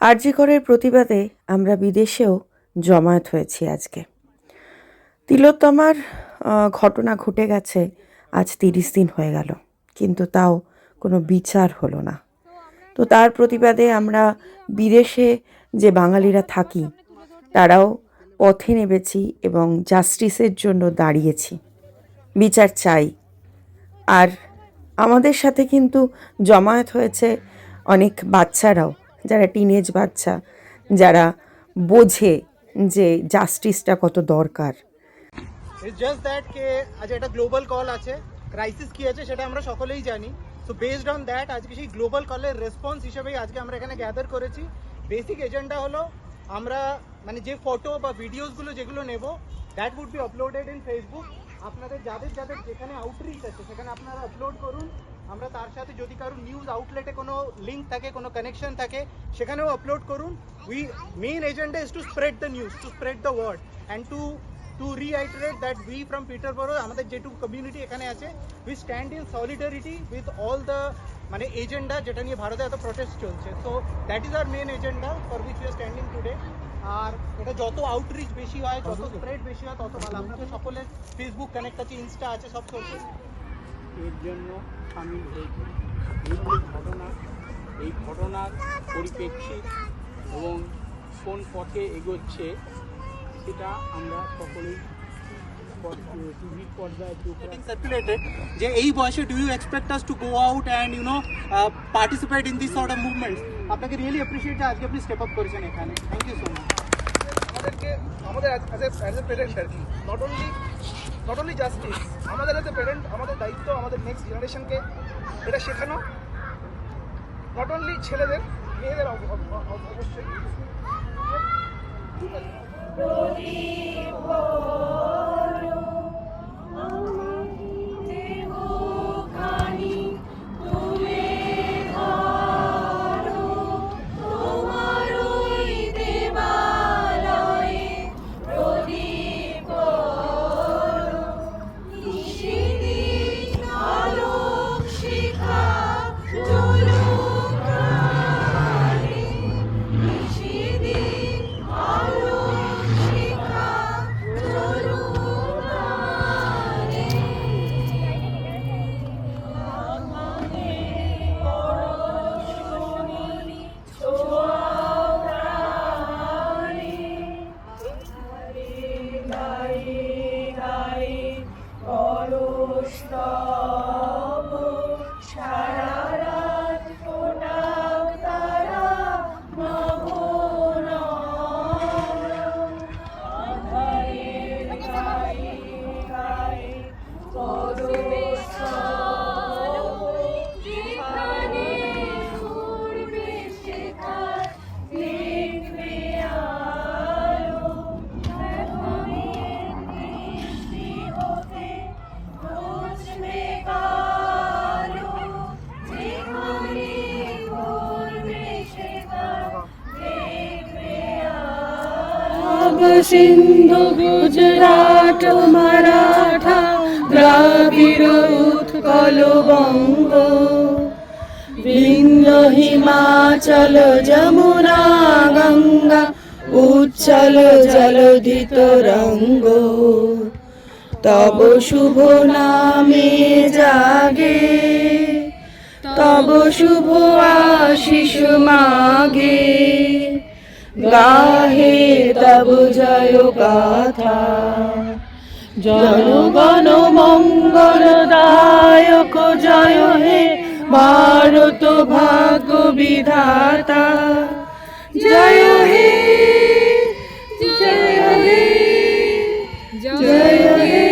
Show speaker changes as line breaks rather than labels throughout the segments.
আরজি করের প্রতিবাদে আমরা বিদেশেও জমায়েত হয়েছি আজকে। তিলোত্তমার ঘটনা ঘটে গেছে আজ 30 দিন হয়ে গেল, কিন্তু তাও কোনো বিচার হলো না। তো তার প্রতিবাদে আমরা বিদেশে যে বাঙালিরা থাকি তারাও পথে নেমেছি এবং জাস্টিসের জন্য দাঁড়িয়েছি, বিচার চাই। আর আমাদের সাথে কিন্তু জমায়েত হয়েছে অনেক বাচ্চারাও, যারা টিনেজ বাচ্চা, যারা বোঝে যে জাস্টিসটা কত দরকার।
ইটস জাস্ট দ্যাট কে আজ একটা গ্লোবাল কল আছে, ক্রাইসিস কি আছে সেটা আমরা সকলেই জানি। সো বেসড অন দ্যাট আজকে সেই গ্লোবাল কলের রেসপন্স হিসেবেই আজকে আমরা এখানে গ্যাদার করেছি। বেসিক এজেন্ডা হলো আমরা মানে যে ফটো বা ভিডিওসগুলো যেগুলো নেব, that would be uploaded in Facebook. আপনাদের যাদের যাদের যেখানে আউটরিচ আছে সেখানে আপনারা আপলোড করুন। আমরা তার সাথে যদি কারো নিউজ আউটলেটে কোনো লিঙ্ক থাকে, কোনো কানেকশন থাকে, সেখানেও আপলোড করুন। We main agenda is to spread the news, to spread the word and to reiterate that we from Peterborough, আমাদের যেটুকু কমিউনিটি এখানে আছে, we stand in solidarity with all the মানে এজেন্ডা যেটা নিয়ে ভারতে এত প্রটেস্ট চলছে। So that is our main agenda for which we are standing today. আর এটা যত আউটরিচ বেশি হয়, যত স্প্রেড বেশি হয়, তত ভালো। আপনাদের সকলের ফেসবুক কানেক্ট আছে, ইনস্টা আছে, সব সোর্সেস
এর জন্য সামিল হয়েছে। এই ঘটনার পরিপ্রেক্ষিত এবং কোন পথে এগোচ্ছে সেটা আমরা সকলেই টিভির পর্দায়
সার্কুলেটেড যে এই বয়সে do you expect us to go out and participate in this sort of movements. আপনাকে রিয়েলি অ্যাপ্রিসিয়েট যে আজকে আপনি স্টেপ আপ করেছেন এখানে। Thank you so much.
আমাদের অ্যাজ এ প্যারেন্ট আর কি, নট অনলি জাস্টিস, আমাদের অ্যাজ এ প্যারেন্ট আমাদের দায়িত্ব আমাদের নেক্সট জেনারেশনকে এটা শেখানো। নট অনলি ছেলেদের, মেয়েদের অবশ্যই।
সিন্ধু গুজরাট মারাঠা দ্রাবিড় উৎকল বঙ্গ বিন্ধ্য হিমাচল যমুনা গঙ্গা উচ্ছল জলধি তরঙ্গ তব শুভ নামে জাগে তব শুভ আশিস মাগে গাহে তব জয় গাথা জনগণ মঙ্গলদায়ক জয় হে ভারত ভাগ্য বিধাতা জয় হে জয় হে জয় হে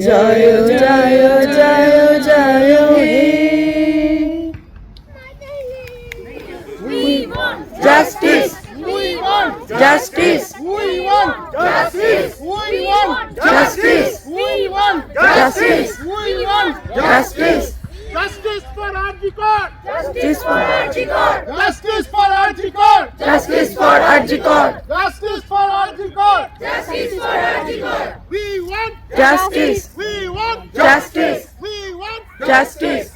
জয় জয় জয় জয় হে।
Justice!
We want
Justice!
We want
Justice!
We want
Justice!
We want
Justice!
We want
Justice!
Justice for Arjikar!
Justice for Arjikar!
Justice for Arjikar!
Justice for Arjikar!
Justice for Arjikar!
Justice for Arjikar!
We want
Justice!
We want
Justice!
We want
Justice!